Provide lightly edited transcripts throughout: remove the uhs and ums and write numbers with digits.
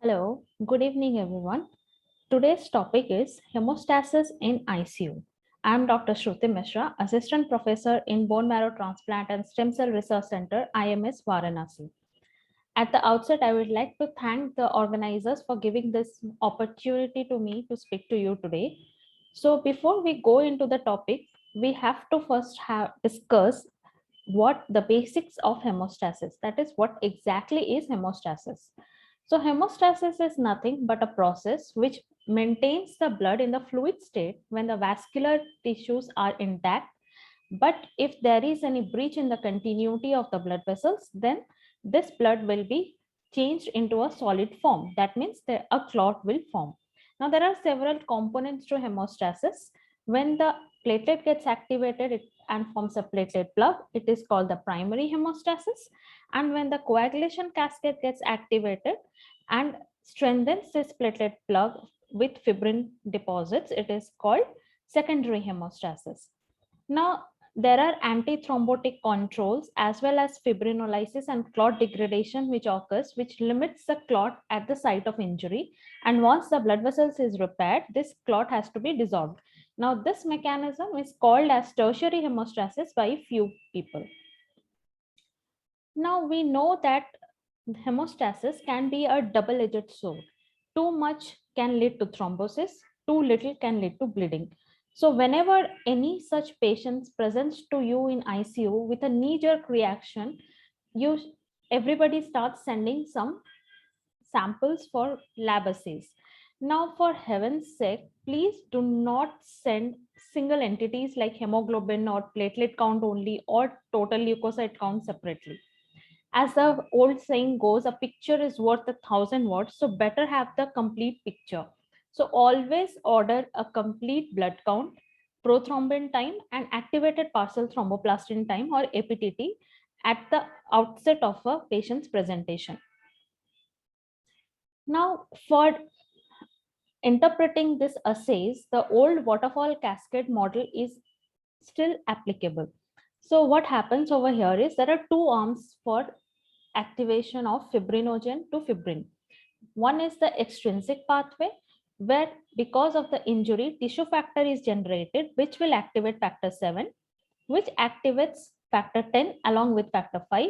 Hello, good evening, everyone. Today's topic is hemostasis in ICU. I am Dr. Shruti Mishra, Assistant Professor in Bone Marrow Transplant and Stem Cell Research Center, IMS Varanasi. At the outset, I would like to thank the organizers for giving this opportunity to me to speak to you today. So, before we go into the topic, we have to first discuss what the basics of hemostasis. That is, what exactly is hemostasis? So hemostasis is nothing but a process which maintains the blood in the fluid state when the vascular tissues are intact. But if there is any breach in the continuity of the blood vessels, then this blood will be changed into a solid form. That means that a clot will form. Now there are several components to hemostasis. When the platelet gets activated and forms a platelet plug, it is called the primary hemostasis. And when the coagulation cascade gets activated and strengthens this platelet plug with fibrin deposits, it is called secondary hemostasis. Now, there are antithrombotic controls as well as fibrinolysis and clot degradation which occurs, which limits the clot at the site of injury. And once the blood vessels is repaired, this clot has to be dissolved. Now, this mechanism is called as tertiary hemostasis by few people. Now, we know that hemostasis can be a double-edged sword. Too much can lead to thrombosis, too little can lead to bleeding. So whenever any such patient presents to you in ICU with a knee-jerk reaction, everybody starts sending some samples for lab assays. Now, for heaven's sake, please do not send single entities like hemoglobin or platelet count only or total leukocyte count separately. As the old saying goes, a picture is worth 1,000 words, so better have the complete picture. So always order a complete blood count, prothrombin time, and activated partial thromboplastin time or APTT at the outset of a patient's presentation. Now, for interpreting this assays, the old waterfall cascade model is still applicable. So what happens over here is there are two arms for activation of fibrinogen to fibrin. One is the extrinsic pathway, where because of the injury, tissue factor is generated, which will activate factor 7, which activates factor 10 along with factor 5.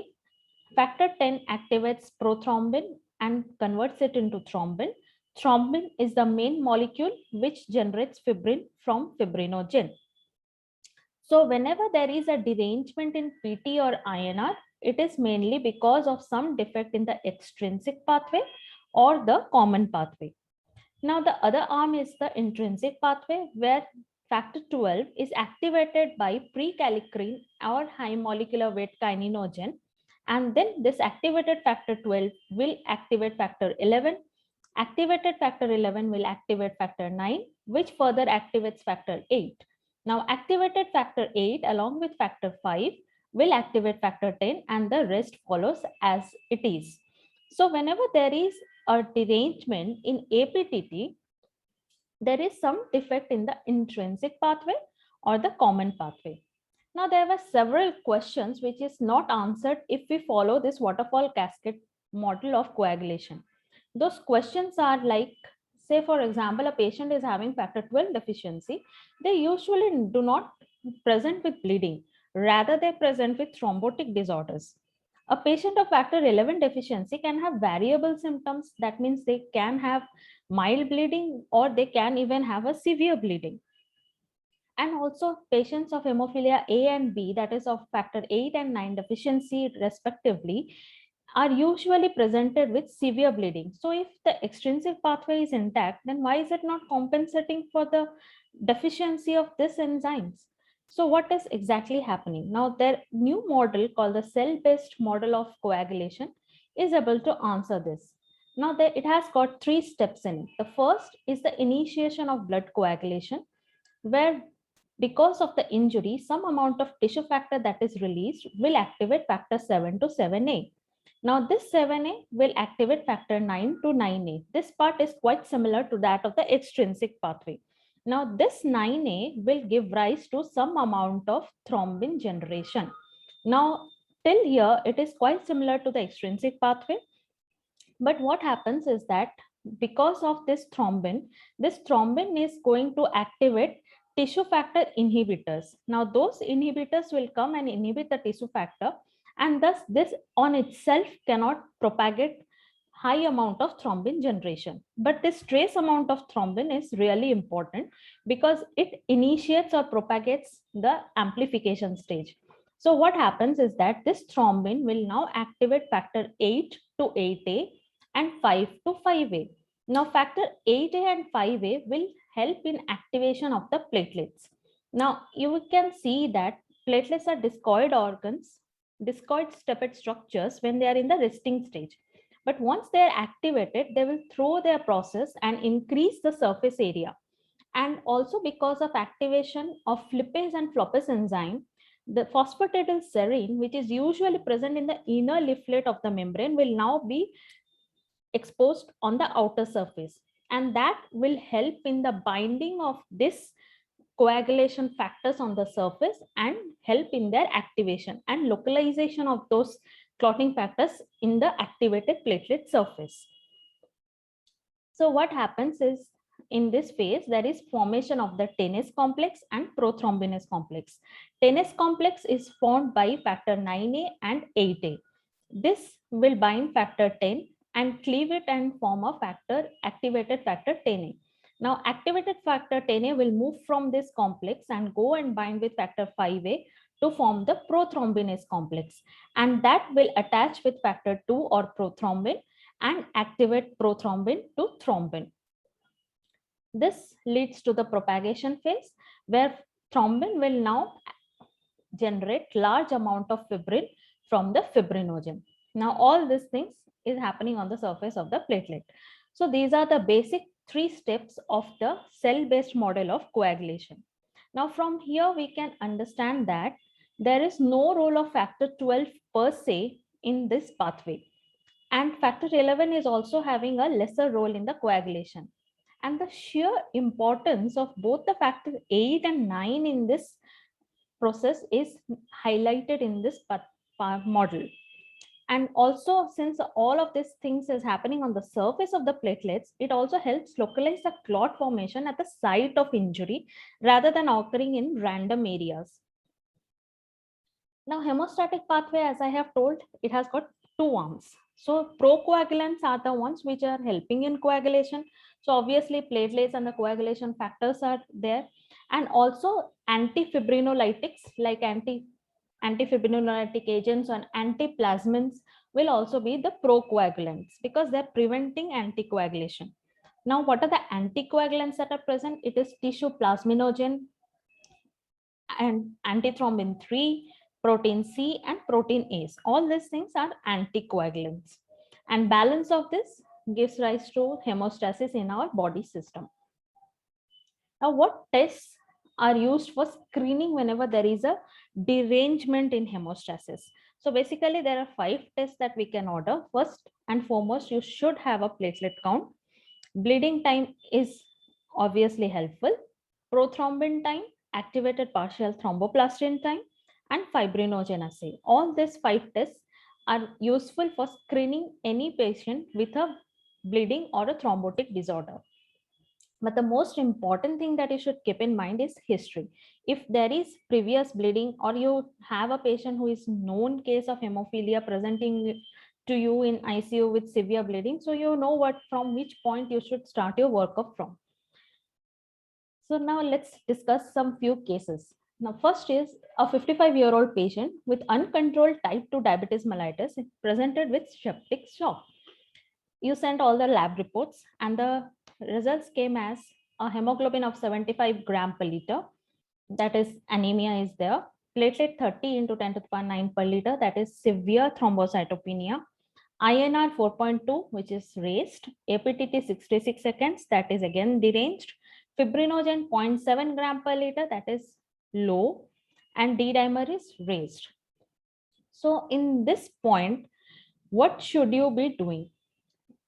Factor 10 activates prothrombin and converts it into thrombin. Thrombin is the main molecule which generates fibrin from fibrinogen. So whenever there is a derangement in PT or INR, it is mainly because of some defect in the extrinsic pathway or the common pathway. Now the other arm is the intrinsic pathway, where factor 12 is activated by prekallikrein or high molecular weight kininogen, and then this activated factor 12 will activate factor 11. Activated factor 11 will activate factor 9, which further activates factor 8. Now activated factor 8 along with factor 5 will activate factor 10, and the rest follows as it is. So whenever there is a derangement in APTT, there is some defect in the intrinsic pathway or the common pathway. Now there were several questions which is not answered if we follow this waterfall cascade model of coagulation. Those questions are like, say for example, a patient is having factor 12 deficiency. They usually do not present with bleeding. Rather, they present with thrombotic disorders. A patient of factor 11 deficiency can have variable symptoms. That means they can have mild bleeding or they can even have a severe bleeding. And also patients of hemophilia A and B, that is of factor 8 and 9 deficiency respectively, are usually presented with severe bleeding. So if the extrinsic pathway is intact, then why is it not compensating for the deficiency of these enzymes? So what is exactly happening? Now their new model called the cell-based model of coagulation is able to answer this. Now it has got 3 steps in it. The first is the initiation of blood coagulation, where because of the injury, some amount of tissue factor that is released will activate factor 7 to 7A. Now this 7A will activate factor 9 to 9A. This part is quite similar to that of the extrinsic pathway. Now this 9A will give rise to some amount of thrombin generation. Now till here it is quite similar to the extrinsic pathway. But what happens is that because of this thrombin is going to activate tissue factor inhibitors. Now those inhibitors will come and inhibit the tissue factor, and thus this on itself cannot propagate high amount of thrombin generation. But this trace amount of thrombin is really important because it initiates or propagates the amplification stage. So what happens is that this thrombin will now activate factor 8 to 8A and 5 to 5A. Now factor 8A and 5A will help in activation of the platelets. Now you can see that platelets are discoid organs, discoid steped structures when they are in the resting stage. But once they are activated, they will throw their process and increase the surface area. And also because of activation of lipase and floppase enzyme, the phosphatidylserine, which is usually present in the inner leaflet of the membrane, will now be exposed on the outer surface. And that will help in the binding of this coagulation factors on the surface and help in their activation and localization of those clotting factors in the activated platelet surface. So what happens is, in this phase, there is formation of the Tennes complex and prothrombinase complex. Tennes complex is formed by factor 9A and 8A. This will bind factor 10 and cleave it and form a activated factor 10A. Now, activated factor 10A will move from this complex and go and bind with factor 5A to form the prothrombinase complex. And that will attach with factor 2 or prothrombin and activate prothrombin to thrombin. This leads to the propagation phase where thrombin will now generate large amount of fibrin from the fibrinogen. Now all these things is happening on the surface of the platelet. So these are the basic 3 steps of the cell-based model of coagulation. Now from here we can understand that there is no role of factor 12 per se in this pathway. And factor 11 is also having a lesser role in the coagulation. And the sheer importance of both the factor 8 and 9 in this process is highlighted in this model. And also, since all of these things is happening on the surface of the platelets, it also helps localize the clot formation at the site of injury rather than occurring in random areas. Now, hemostatic pathway, as I have told, it has got 2 arms. So procoagulants are the ones which are helping in coagulation. So obviously platelets and the coagulation factors are there. And also antifibrinolytics like antifibrinolytic agents and antiplasmins will also be the procoagulants because they're preventing anticoagulation. Now, what are the anticoagulants that are present? It is tissue plasminogen and antithrombin 3, protein C and protein A's. All these things are anticoagulants. And balance of this gives rise to hemostasis in our body system. Now, what tests are used for screening whenever there is a derangement in hemostasis? So basically there are 5 tests that we can order. First and foremost, you should have a platelet count. Bleeding time is obviously helpful. Prothrombin time, activated partial thromboplastin time, and fibrinogen assay. All these 5 tests are useful for screening any patient with a bleeding or a thrombotic disorder. But the most important thing that you should keep in mind is history. If there is previous bleeding or you have a patient who is known case of hemophilia presenting to you in ICU with severe bleeding, so you know from which point you should start your workup from. So now let's discuss some few cases. Now first is a 55-year-old patient with uncontrolled type 2 diabetes mellitus presented with septic shock. You sent all the lab reports and the results came as a hemoglobin of 75 gram per liter. That is anemia is there. Platelet 30 into 10 to the power 9 per liter. That is severe thrombocytopenia. INR 4.2, which is raised. APTT 66 seconds. That is again deranged. Fibrinogen 0.7 gram per liter. That is low. And D-dimer is raised. So in this point, what should you be doing?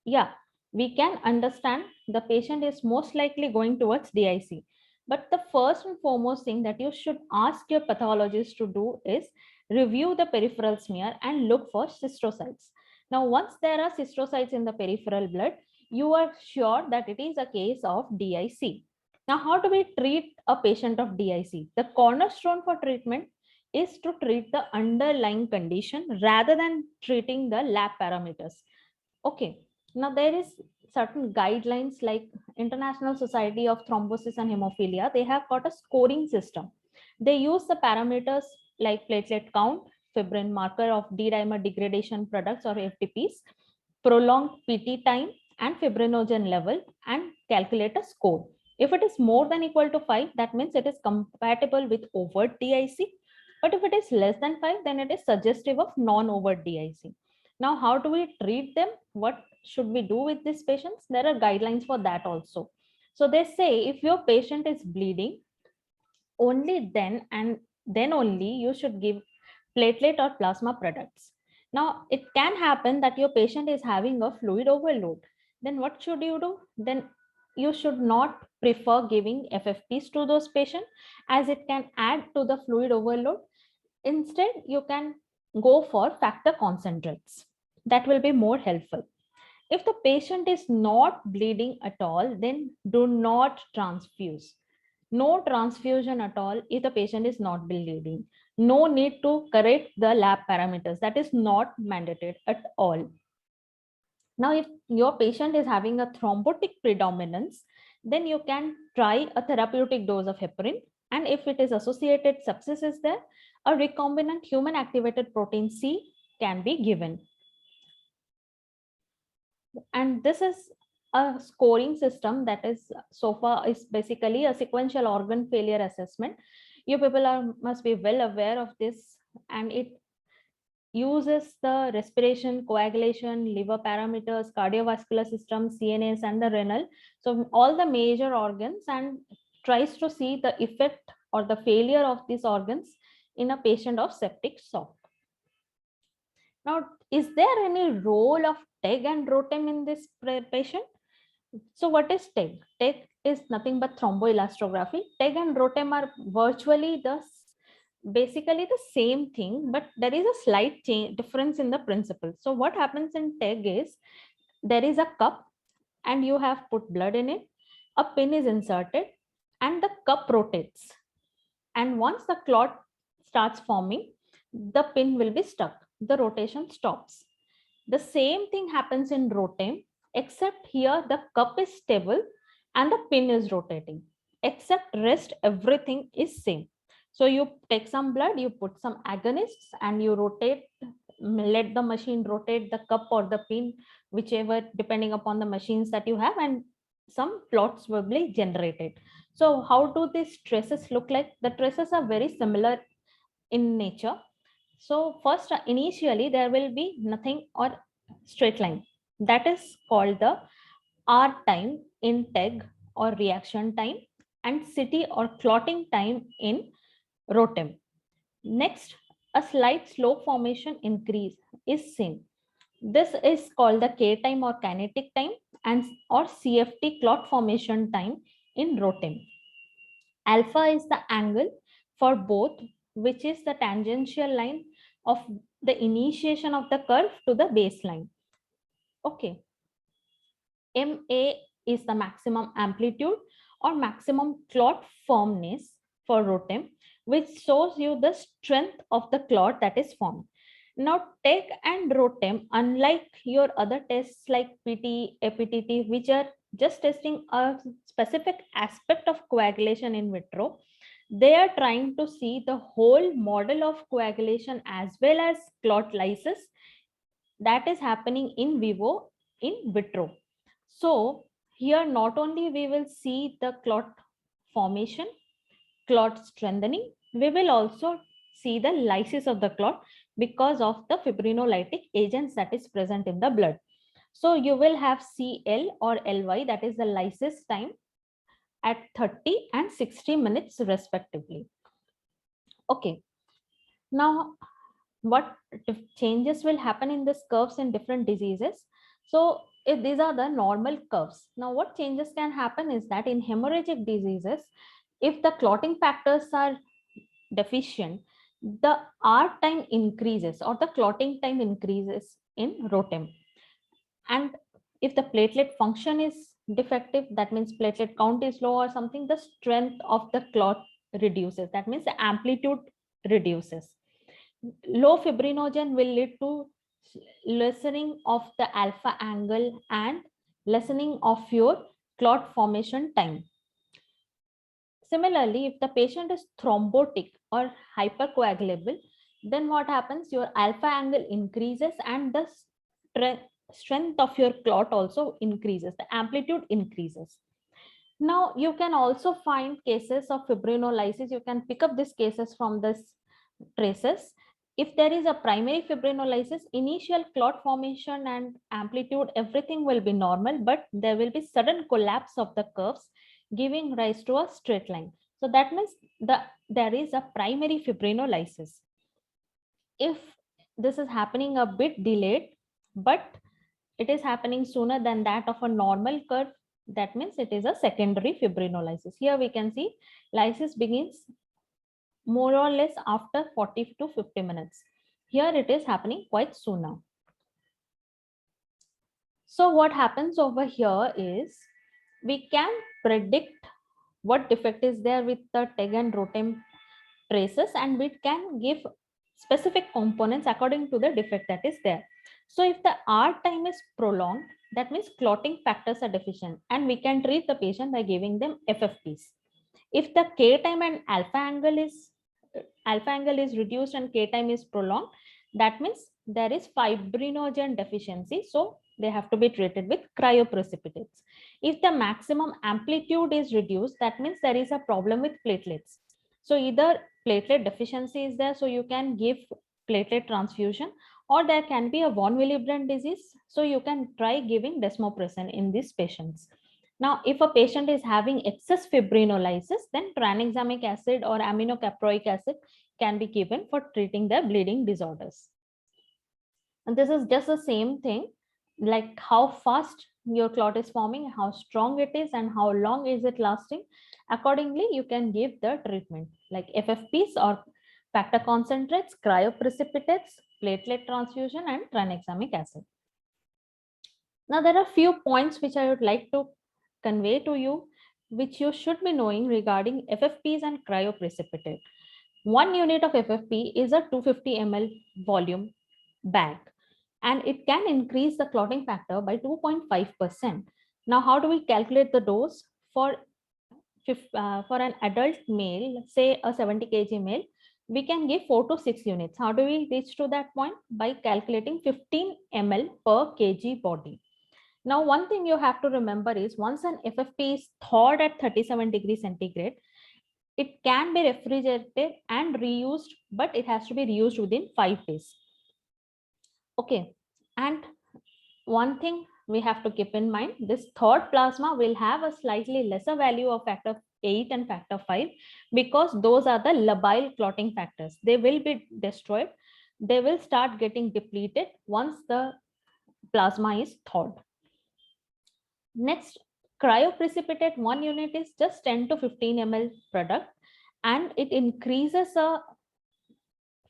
Yeah, we can understand the patient is most likely going towards DIC. But the first and foremost thing that you should ask your pathologist to do is review the peripheral smear and look for cystocytes. Now, once there are cystocytes in the peripheral blood, you are sure that it is a case of DIC. Now, how do we treat a patient of DIC? The cornerstone for treatment is to treat the underlying condition rather than treating the lab parameters. Okay, now there is certain guidelines like International Society of Thrombosis and Hemophilia. They have got a scoring system. They use the parameters like platelet count, fibrin marker of D-dimer degradation products or FTPs, prolonged PT time, and fibrinogen level, and calculate a score. If it is more than equal to 5, that means it is compatible with overt DIC. But if it is less than 5, then it is suggestive of non-overt DIC. Now, how do we treat them? What should we do with these patients? There are guidelines for that also. So they say if your patient is bleeding, only then and then only you should give platelet or plasma products. Now, it can happen that your patient is having a fluid overload. Then what should you do? Then you should not prefer giving FFPs to those patients, as it can add to the fluid overload. Instead, you can go for factor concentrates. That will be more helpful. If the patient is not bleeding at all, then do not transfuse. No transfusion at all if the patient is not bleeding. No need to correct the lab parameters. That is not mandated at all. Now, if your patient is having a thrombotic predominance, then you can try a therapeutic dose of heparin. And if it is associated sepsis is there, a recombinant human activated protein C can be given. And this is a scoring system that is so far is basically a sequential organ failure assessment. You people must be well aware of this, and it uses the respiration, coagulation, liver parameters, cardiovascular system, CNS, and the renal. So all the major organs, and tries to see the effect or the failure of these organs in a patient of septic shock. Now, is there any role of TEG and ROTEM in this patient? So what is TEG? TEG is nothing but thromboelastography. TEG and ROTEM are virtually basically the same thing, but there is a slight difference in the principle. So what happens in TEG is there is a cup and you have put blood in it, a pin is inserted and the cup rotates. And once the clot starts forming, the pin will be stuck. The rotation stops. The same thing happens in ROTEM, except here the cup is stable and the pin is rotating. Except rest, everything is same. So you take some blood, you put some agonists and you rotate, let the machine rotate the cup or the pin, whichever, depending upon the machines that you have, and some plots will be generated. So how do these traces look like? The traces are very similar in nature. So first, initially there will be nothing or straight line. That is called the R time in TEG or reaction time, and city or clotting time in ROTEM. Next, a slight slope formation increase is seen. This is called the K time or kinetic time, and or CFT clot formation time in ROTEM. Alpha is the angle for both, which is the tangential line of the initiation of the curve to the baseline. Okay. MA is the maximum amplitude or maximum clot firmness for ROTEM, which shows you the strength of the clot that is formed. Now, TEG and ROTEM, unlike your other tests like PT, APTT, which are just testing a specific aspect of coagulation in vitro, they are trying to see the whole model of coagulation as well as clot lysis that is happening in vivo in vitro. So here not only we will see the clot formation, clot strengthening, we will also see the lysis of the clot because of the fibrinolytic agents that is present in the blood. So you will have CL or LY, that is the lysis time at 30 and 60 minutes respectively. Okay. Now, what changes will happen in these curves in different diseases? So if these are the normal curves. Now, what changes can happen is that in hemorrhagic diseases, if the clotting factors are deficient, the R time increases or the clotting time increases in ROTEM. And if the platelet function is defective, that means platelet count is low or something, the strength of the clot reduces. That means the amplitude reduces. Low fibrinogen will lead to lessening of the alpha angle and lessening of your clot formation time. Similarly, if the patient is thrombotic or hypercoagulable, then what happens? Your alpha angle increases and the strength of your clot also increases, the amplitude increases. Now, you can also find cases of fibrinolysis. You can pick up these cases from this traces. If there is a primary fibrinolysis, initial clot formation and amplitude, everything will be normal, but there will be sudden collapse of the curves, giving rise to a straight line. So that means there is a primary fibrinolysis. If this is happening a bit delayed, but it is happening sooner than that of a normal curve, that means it is a secondary fibrinolysis. Here we can see lysis begins more or less after 40 to 50 minutes. Here it is happening quite soon now. So what happens over here is we can predict what defect is there with the TEG and ROTEM traces, and we can give specific components according to the defect that is there. So if the R time is prolonged, that means clotting factors are deficient, and we can treat the patient by giving them FFPs. If the K time and alpha angle is reduced and K time is prolonged, that means there is fibrinogen deficiency, so they have to be treated with cryoprecipitates. If the maximum amplitude is reduced, that means there is a problem with platelets. So either platelet deficiency is there, so you can give platelet transfusion, or there can be a von Willebrand disease, so you can try giving desmopressin in these patients. Now, if a patient is having excess fibrinolysis, then tranexamic acid or aminocaproic acid can be given for treating the bleeding disorders. And this is just the same thing, like how fast your clot is forming, how strong it is, and how long is it lasting. Accordingly, you can give the treatment like FFPs or factor concentrates, cryoprecipitates, platelet transfusion, and tranexamic acid. Now, there are few points which I would like to convey to you, which you should be knowing regarding FFPs and cryoprecipitate. 1 unit of FFP is a 250 ml volume bag, and it can increase the clotting factor by 2.5%. Now, how do we calculate the dose for an adult male, say a 70 kg male? We can give 4 to 6 units. How do we reach to that point? By calculating 15 ml per kg body. Now, one thing you have to remember is once an FFP is thawed at 37 degrees centigrade, it can be refrigerated and reused, but it has to be reused within 5 days. Okay, and one thing we have to keep in mind, this thawed plasma will have a slightly lesser value of factor 8 and factor 5 because those are the labile clotting factors. They will be destroyed. They will start getting depleted once the plasma is thawed. Next, cryoprecipitate 1 unit is just 10 to 15 ml product, and it increases a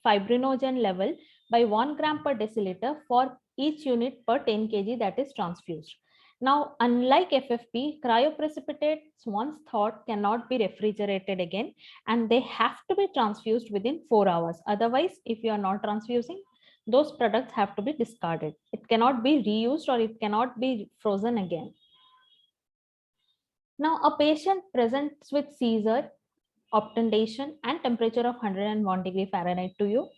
fibrinogen level by 1 gram per deciliter for each unit per 10 kg that is transfused. Now, unlike FFP, cryoprecipitates once thawed cannot be refrigerated again, and they have to be transfused within 4 hours. Otherwise, if you are not transfusing, those products have to be discarded. It cannot be reused or it cannot be frozen again. Now, a patient presents with seizure, obtundation, and temperature of 101 degree Fahrenheit to you.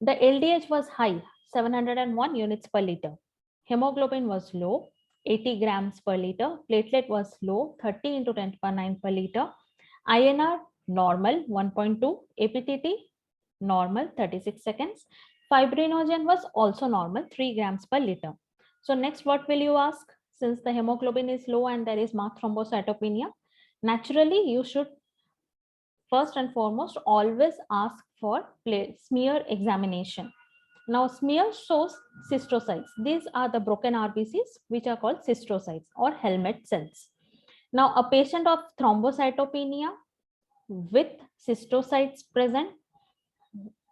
The LDH was high, 701 units per liter. Hemoglobin was low, 80 grams per liter. Platelet was low, 30 into 10 to the power 9 per liter. INR normal, 1.2. APTT normal, 36 seconds. Fibrinogen was also normal, 3 grams per liter. So next, what will you ask? Since the hemoglobin is low and there is marked thrombocytopenia, naturally you should first and foremost always ask for smear examination. Now, smear shows cystocytes. These are the broken RBCs, which are called cystocytes or helmet cells. Now, a patient of thrombocytopenia with cystocytes present,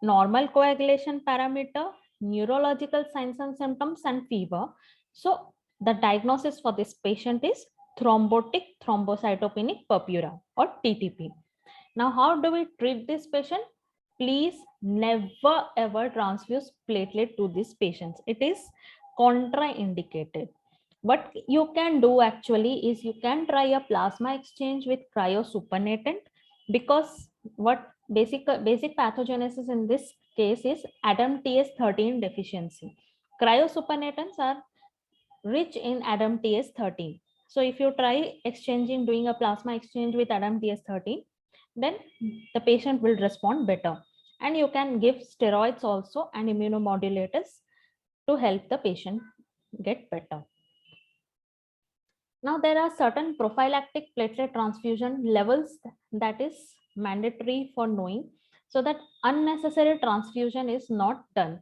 normal coagulation parameter neurological signs and symptoms, and fever. So the diagnosis for this patient is thrombotic thrombocytopenic purpura or TTP. Now, how do we treat this patient? Please never ever transfuse platelet to these patients. It is contraindicated. What you can do actually is you can try a plasma exchange with cryosupernatant, because what basic pathogenesis in this case is ADAMTS13 deficiency. Cryosupernatants are rich in ADAMTS13. So if you try exchanging, doing a plasma exchange with ADAMTS13, then the patient will respond better. And you can give steroids also and immunomodulators to help the patient get better. Now, there are certain prophylactic platelet transfusion levels that is mandatory for knowing, so that unnecessary transfusion is not done.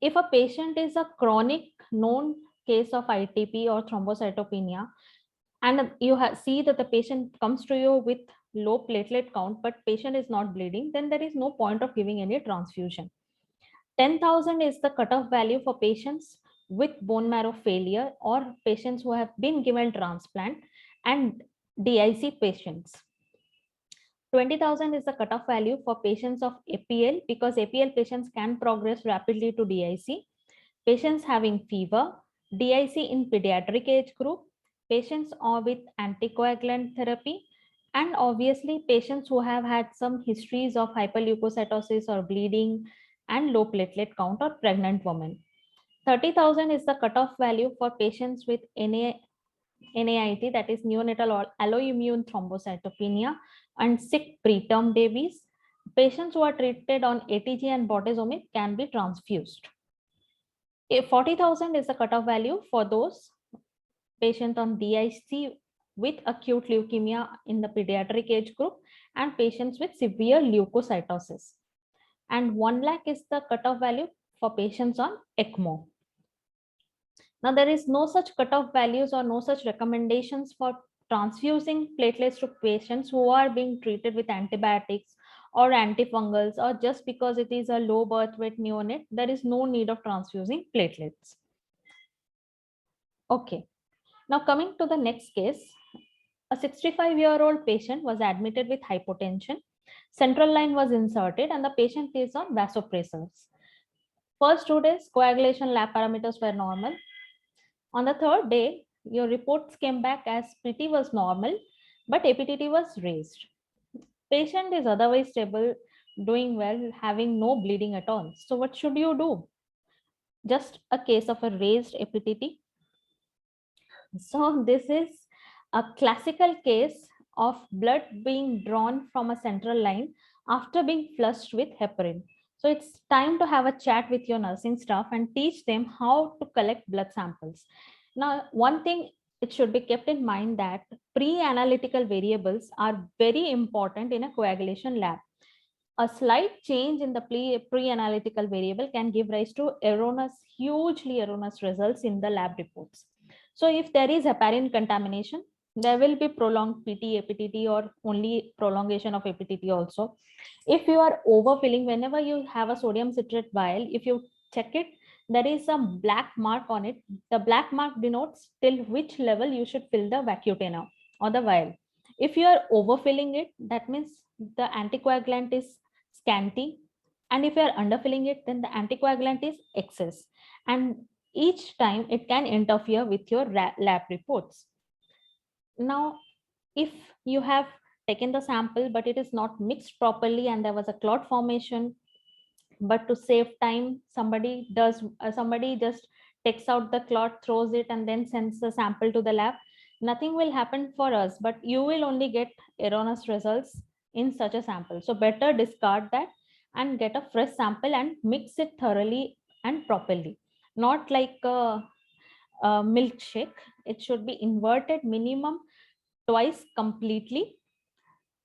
If a patient is a chronic known case of ITP or thrombocytopenia, and you see that the patient comes to you with low platelet count, but patient is not bleeding, then there is no point of giving any transfusion. 10,000 is the cutoff value for patients with bone marrow failure or patients who have been given transplant, and DIC patients. 20,000 is the cutoff value for patients of APL, because APL patients can progress rapidly to DIC. Patients having fever, DIC in pediatric age group, patients with anticoagulant therapy, and obviously patients who have had some histories of hyperleukocytosis or bleeding and low platelet count, or pregnant women. 30,000 is the cutoff value for patients with NAIT, that is neonatal or alloimmune thrombocytopenia, and sick preterm babies. Patients who are treated on ATG and bortezomib can be transfused. 40,000 is the cutoff value for those patients on DIC with acute leukemia in the pediatric age group and patients with severe leukocytosis. And 1 lakh is the cutoff value for patients on ECMO. Now, there is no such cutoff values or no such recommendations for transfusing platelets to patients who are being treated with antibiotics or antifungals, or just because it is a low birth weight neonate, there is no need of transfusing platelets. Okay, now coming to the next case, a 65-year-old patient was admitted with hypotension. Central line was inserted and the patient is on vasopressors. First 2 days, coagulation lab parameters were normal. On the third day, your reports came back as PT was normal, but APTT was raised. Patient is otherwise stable, doing well, having no bleeding at all. So what should you do? Just a case of a raised APTT. So this is a classical case of blood being drawn from a central line after being flushed with heparin. So it's time to have a chat with your nursing staff and teach them how to collect blood samples. Now, one thing it should be kept in mind that pre-analytical variables are very important in a coagulation lab. A slight change in the pre-analytical variable can give rise to hugely erroneous results in the lab reports. So if there is heparin contamination, there will be prolonged PT, APTT, or only prolongation of APTT also. If you are overfilling, whenever you have a sodium citrate vial, if you check it, there is a black mark on it. The black mark denotes till which level you should fill the vacutana or the vial. If you are overfilling it, that means the anticoagulant is scanty. And if you are underfilling it, then the anticoagulant is excess. And each time it can interfere with your lab reports. Now, if you have taken the sample, but it is not mixed properly and there was a clot formation, but to save time, somebody just takes out the clot, throws it, and then sends the sample to the lab, nothing will happen for us, but you will only get erroneous results in such a sample. So better discard that and get a fresh sample and mix it thoroughly and properly. Not like a milkshake. It should be inverted minimum twice completely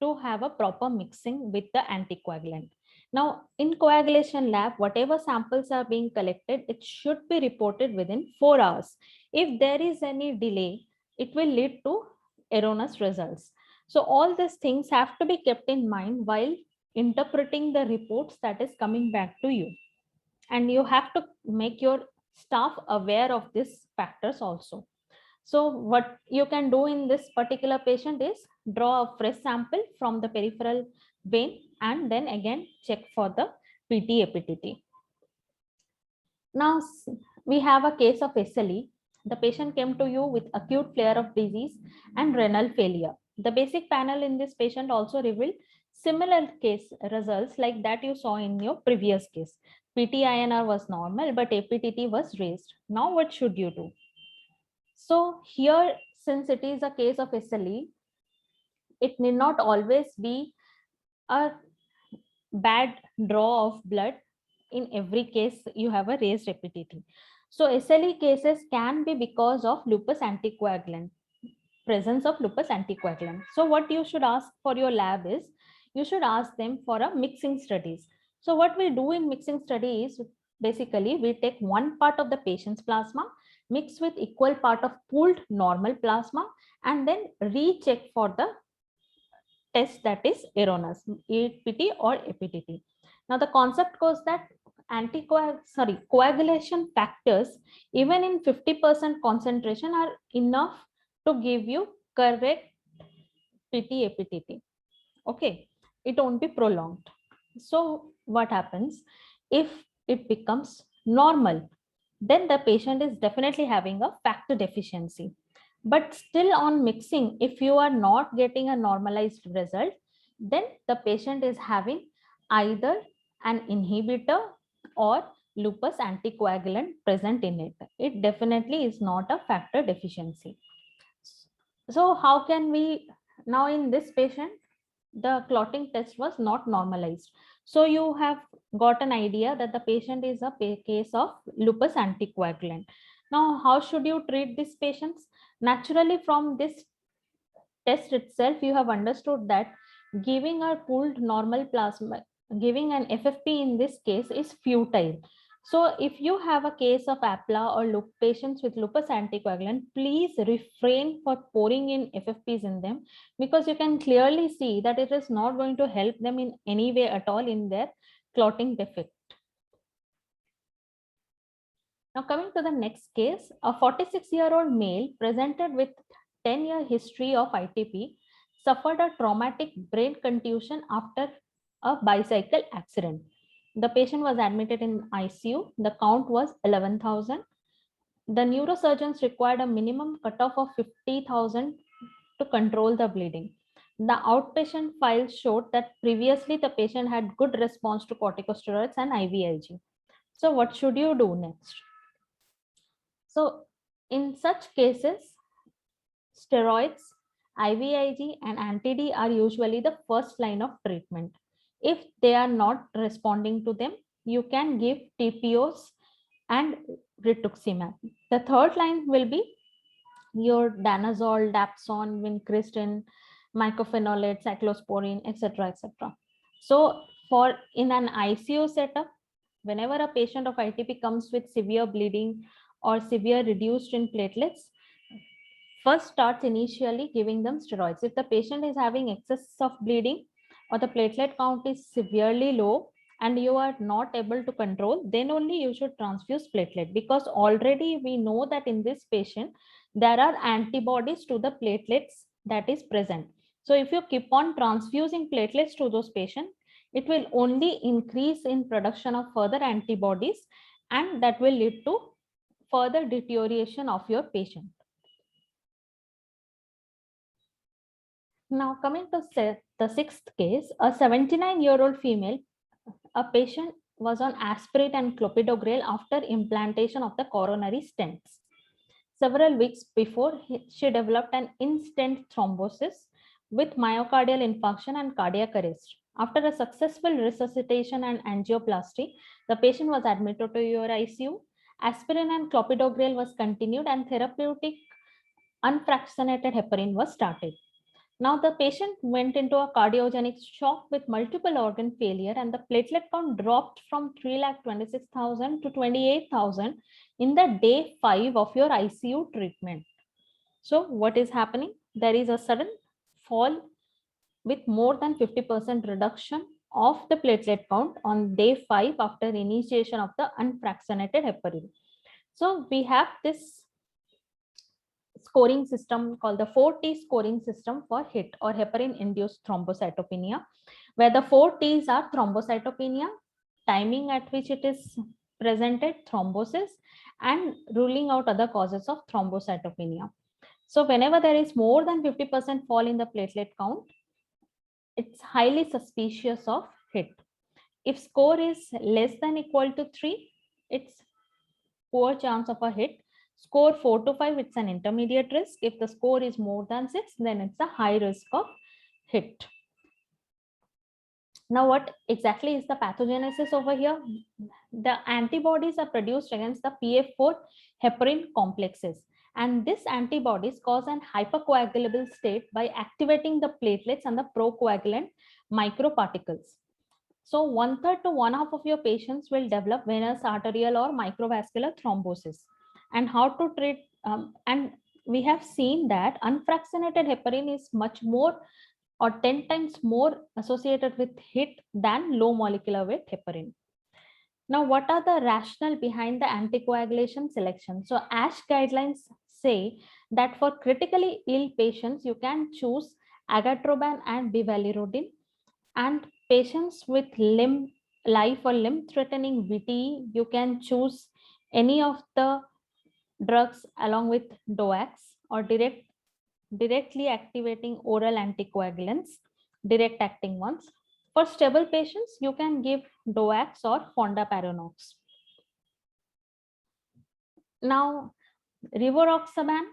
to have a proper mixing with the anticoagulant. Now, in coagulation lab, whatever samples are being collected, it should be reported within 4 hours. If there is any delay, it will lead to erroneous results. So all these things have to be kept in mind while interpreting the reports that is coming back to you. and you have to make your staff aware of these factors also. So what you can do in this particular patient is draw a fresh sample from the peripheral vein and then again check for the PT APTT. Now we have a case of SLE. The patient came to you with acute flare of disease and renal failure. The basic panel in this patient also revealed similar case results like that you saw in your previous case. PT-INR was normal, but APTT was raised. Now what should you do? So here, since it is a case of SLE, it need not always be a bad draw of blood. In every case you have a raised APTT. So SLE cases can be because of lupus anticoagulant, presence of lupus anticoagulant. So what you should ask for your lab is, you should ask them for a mixing studies. So what we do in mixing study is, basically we take one part of the patient's plasma, mix with equal part of pooled normal plasma, and then recheck for the test that is erroneous, APT or APTT. Now the concept goes that coagulation factors, even in 50% concentration, are enough to give you correct PT APTT. Okay, it won't be prolonged. So what happens if it becomes normal? Then the patient is definitely having a factor deficiency. But still on mixing, if you are not getting a normalized result, then the patient is having either an inhibitor or lupus anticoagulant present in it. It definitely is not a factor deficiency. So how can we, now in this patient, the clotting test was not normalized. So you have got an idea that the patient is a case of lupus anticoagulant. Now, how should you treat these patients? Naturally, from this test itself, you have understood that giving a pooled normal plasma, giving an FFP in this case is futile. So if you have a case of APLA or patients with lupus anticoagulant, please refrain for pouring in FFPs in them, because you can clearly see that it is not going to help them in any way at all in their clotting defect. Now coming to the next case, a 46-year-old male presented with 10-year history of ITP suffered a traumatic brain contusion after a bicycle accident. The patient was admitted in ICU. The count was 11,000. The neurosurgeons required a minimum cutoff of 50,000 to control the bleeding. The outpatient file showed that previously the patient had good response to corticosteroids and IVIG. So what should you do next? So in such cases, steroids, IVIG and anti-D are usually the first line of treatment. If they are not responding to them, you can give TPOs and rituximab. The third line will be your danazol, dapsone, vincristine, mycophenolate, cyclosporine, etc., etc. So for in an ICU setup, whenever a patient of ITP comes with severe bleeding or severe reduced in platelets, first starts initially giving them steroids. If the patient is having excess of bleeding or the platelet count is severely low and you are not able to control, then only you should transfuse platelet, because already we know that in this patient there are antibodies to the platelets that is present. So if you keep on transfusing platelets to those patients, it will only increase in production of further antibodies, and that will lead to further deterioration of your patient. Now coming to the sixth case, a 79-year-old female, a patient was on aspirin and clopidogrel after implantation of the coronary stents. Several weeks before, she developed an in-stent thrombosis with myocardial infarction and cardiac arrest. After a successful resuscitation and angioplasty, the patient was admitted to your ICU. Aspirin and clopidogrel was continued and therapeutic unfractionated heparin was started. Now the patient went into a cardiogenic shock with multiple organ failure, and the platelet count dropped from 326,000 to 28,000 in the day 5 of your ICU treatment. So what is happening? There is a sudden fall with more than 50% reduction of the platelet count on day 5 after initiation of the unfractionated heparin. So we have this scoring system called the 4T scoring system for HIT or heparin induced thrombocytopenia, where the 4 T's are thrombocytopenia, timing at which it is presented, thrombosis, and ruling out other causes of thrombocytopenia. So whenever there is more than 50% fall in the platelet count, it's highly suspicious of HIT. If score is less than equal to 3, it's poor chance of a HIT. Score 4 to 5, it's an intermediate risk. If the score is more than 6, then it's a high risk of HIT. Now, what exactly is the pathogenesis over here? The antibodies are produced against the PF4 heparin complexes. And these antibodies cause an hypercoagulable state by activating the platelets and the procoagulant microparticles. So 1/3 to 1/2 of your patients will develop venous, arterial, or microvascular thrombosis. And how to treat, and we have seen that unfractionated heparin is much more or 10 times more associated with HIT than low molecular weight heparin. Now, what are the rationale behind the anticoagulation selection? So ASH guidelines say that for critically ill patients, you can choose agatroban and bivalirudin, and patients with life or limb threatening VTE, you can choose any of the drugs along with DOACs or directly activating oral anticoagulants, direct acting ones. For stable patients, you can give DOACs or fondaparinux. Now, rivaroxaban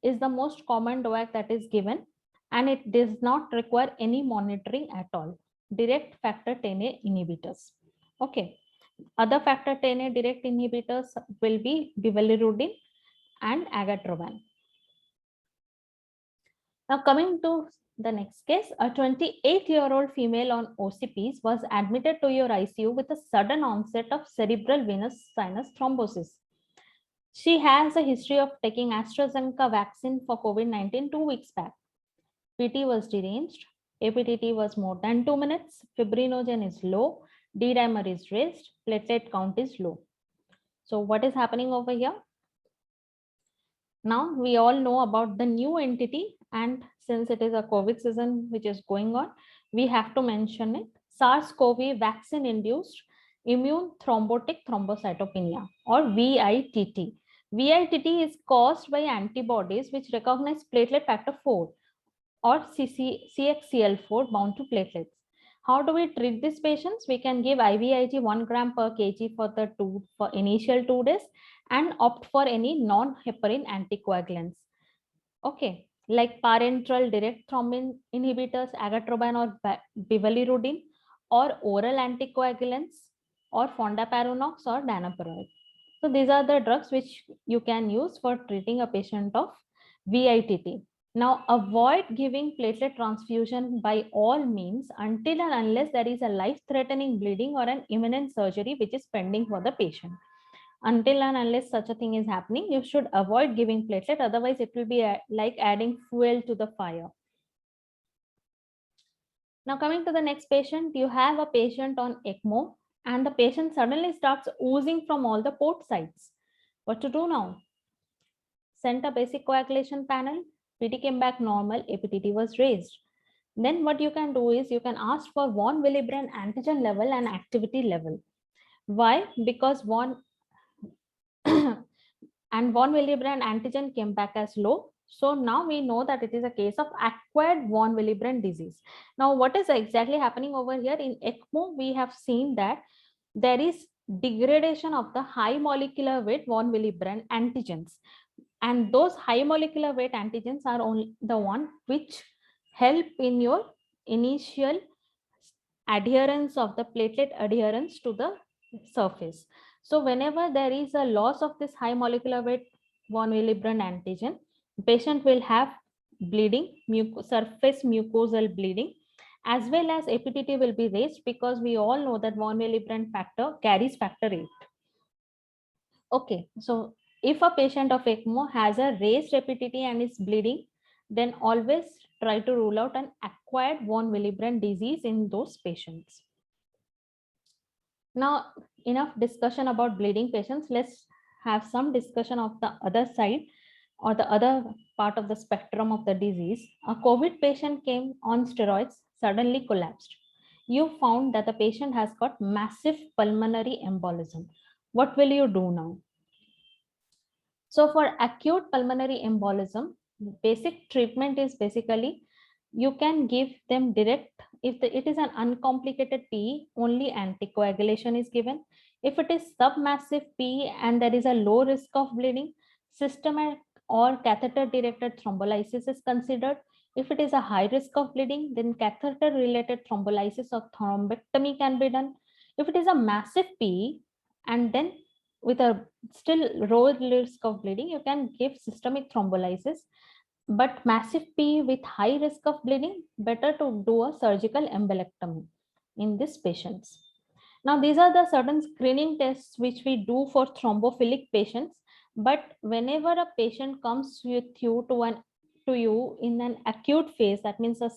is the most common DOAC that is given, and it does not require any monitoring at all. Direct factor 10A inhibitors. Okay. Other factor 10A direct inhibitors will be bivalirudin and agatroban. Now coming to the next case, a 28-year-old female on OCPs was admitted to your ICU with a sudden onset of cerebral venous sinus thrombosis. She has a history of taking AstraZeneca vaccine for COVID-19 2 weeks back. PT was deranged, APTT was more than 2 minutes, fibrinogen is low, D-dimer is raised, platelet count is low. So what is happening over here? Now we all know about the new entity, and since it is a COVID season which is going on, we have to mention it. SARS-CoV vaccine induced immune thrombotic thrombocytopenia or VITT. VITT is caused by antibodies which recognize platelet factor 4 or CXCL4 bound to platelets. How do we treat these patients? We can give IVIG 1 gram per kg for initial 2 days and opt for any non-heparin anticoagulants. Okay, like parenteral direct thrombin inhibitors, agatroban or bivalirudin, or oral anticoagulants, or fondaparinux or danopride. So these are the drugs which you can use for treating a patient of VITT. Now, avoid giving platelet transfusion by all means until and unless there is a life-threatening bleeding or an imminent surgery which is pending for the patient. Until and unless such a thing is happening, you should avoid giving platelet. Otherwise, it will be like adding fuel to the fire. Now, coming to the next patient, you have a patient on ECMO and the patient suddenly starts oozing from all the port sites. What to do now? Sent a basic coagulation panel, PT came back normal, APTT was raised. Then what you can do is you can ask for von Willebrand antigen level and activity level. Why? Because von Willebrand antigen came back as low. So now we know that it is a case of acquired von Willebrand disease. Now, what is exactly happening over here in ECMO? We have seen that there is degradation of the high molecular weight von Willebrand antigens. And those high molecular weight antigens are only the one which help in your initial adherence of the platelet adherence to the surface. So whenever there is a loss of this high molecular weight von Willebrand antigen, patient will have bleeding, surface mucosal bleeding, as well as APTT will be raised because we all know that von Willebrand factor carries factor 8. Okay, so if a patient of ECMO has a raised APTT and is bleeding, then always try to rule out an acquired von Willebrand disease in those patients. Now, enough discussion about bleeding patients. Let's have some discussion of the other side or the other part of the spectrum of the disease. A COVID patient came on steroids, suddenly collapsed. You found that the patient has got massive pulmonary embolism. What will you do now? So for acute pulmonary embolism, basic treatment is basically you can give them direct, if it is an uncomplicated PE, only anticoagulation is given. If it is submassive PE and there is a low risk of bleeding, systemic or catheter directed thrombolysis is considered. If it is a high risk of bleeding, then catheter related thrombolysis or thrombectomy can be done. If it is a massive PE and then with a still low risk of bleeding, you can give systemic thrombolysis. But massive PE with high risk of bleeding, better to do a surgical embolectomy in these patients. Now, these are the certain screening tests which we do for thrombophilic patients. But whenever a patient comes with you to you in an acute phase, that means a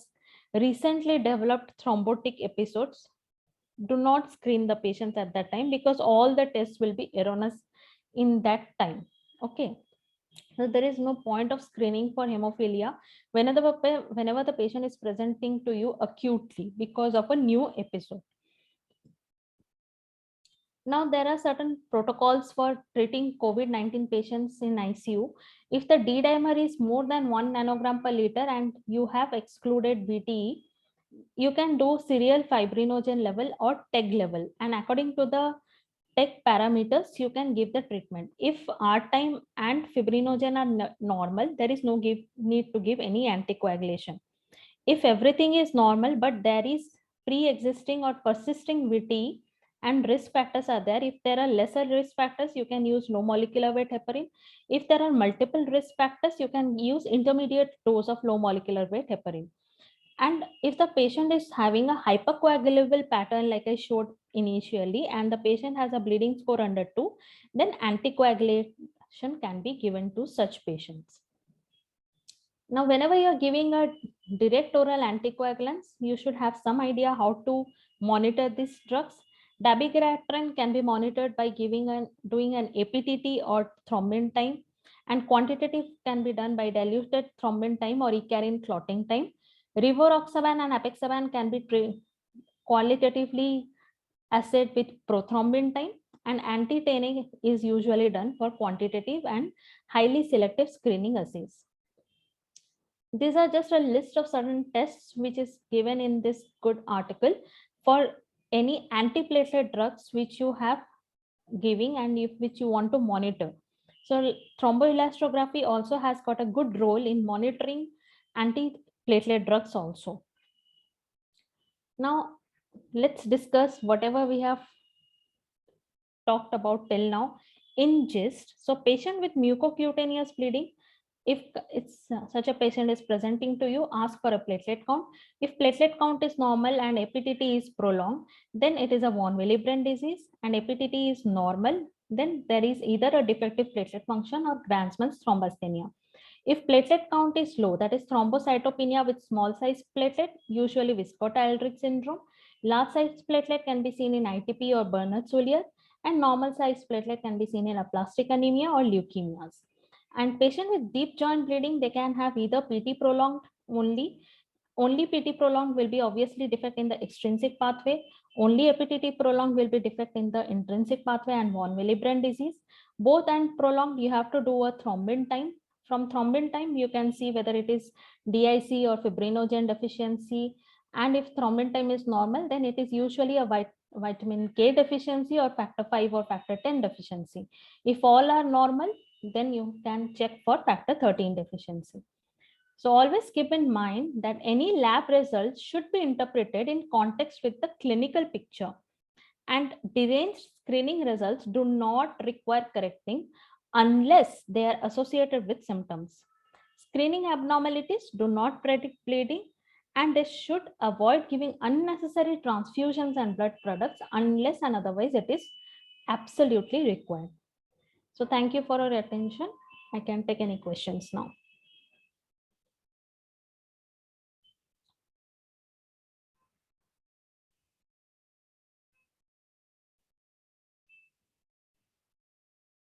recently developed thrombotic episodes, do not screen the patients at that time, because all the tests will be erroneous in that time. Okay, so there is no point of screening for hemophilia whenever the patient is presenting to you acutely because of a new episode. Now, there are certain protocols for treating COVID-19 patients in ICU. If the D dimer is more than 1 nanogram per liter and you have excluded VTE, you can do serial fibrinogen level or TEG level. And according to the TEG parameters, you can give the treatment. If R time and fibrinogen are normal, there is no need to give any anticoagulation. If everything is normal, but there is pre-existing or persisting VTE and risk factors are there, if there are lesser risk factors, you can use low molecular weight heparin. If there are multiple risk factors, you can use intermediate dose of low molecular weight heparin. And if the patient is having a hypercoagulable pattern, like I showed initially, and the patient has a bleeding score under 2, then anticoagulation can be given to such patients. Now, whenever you're giving a direct oral anticoagulants, you should have some idea how to monitor these drugs. Dabigatran can be monitored by doing an APTT or thrombin time, and quantitative can be done by diluted thrombin time or Ikarin clotting time. Rivaroxaban and apixaban can be qualitatively assayed with prothrombin time, and anti-tanning is usually done for quantitative and highly selective screening assays. These are just a list of certain tests which is given in this good article for any antiplatelet drugs which you have giving and which you want to monitor. So thromboelastography also has got a good role in monitoring antiplatelet drugs also. Now, let's discuss whatever we have talked about till now in gist. So patient with mucocutaneous bleeding, if it's such a patient is presenting to you, ask for a platelet count. If platelet count is normal and APTT is prolonged, then it is a von Willebrand disease, and APTT is normal, then there is either a defective platelet function or Granzmann's thrombasthenia. If platelet count is low, that is thrombocytopenia with small size platelet, usually Wiskott-Aldrich syndrome. Large size platelet can be seen in ITP or Bernard-Soulier, and normal size platelet can be seen in aplastic anemia or leukemias. And patient with deep joint bleeding, they can have either PT prolonged only. Only PT prolonged will be obviously defect in the extrinsic pathway. Only APTT prolonged will be defect in the intrinsic pathway and von Willebrand disease. Both and prolonged, you have to do a thrombin time. From thrombin time, you can see whether it is DIC or fibrinogen deficiency. And if thrombin time is normal, then it is usually a vitamin K deficiency or factor 5 or factor 10 deficiency. If all are normal, then you can check for factor 13 deficiency. So always keep in mind that any lab results should be interpreted in context with the clinical picture, and deranged screening results do not require correcting unless they are associated with symptoms. Screening abnormalities do not predict bleeding, and they should avoid giving unnecessary transfusions and blood products unless and otherwise it is absolutely required. So thank you for your attention. I can take any questions now.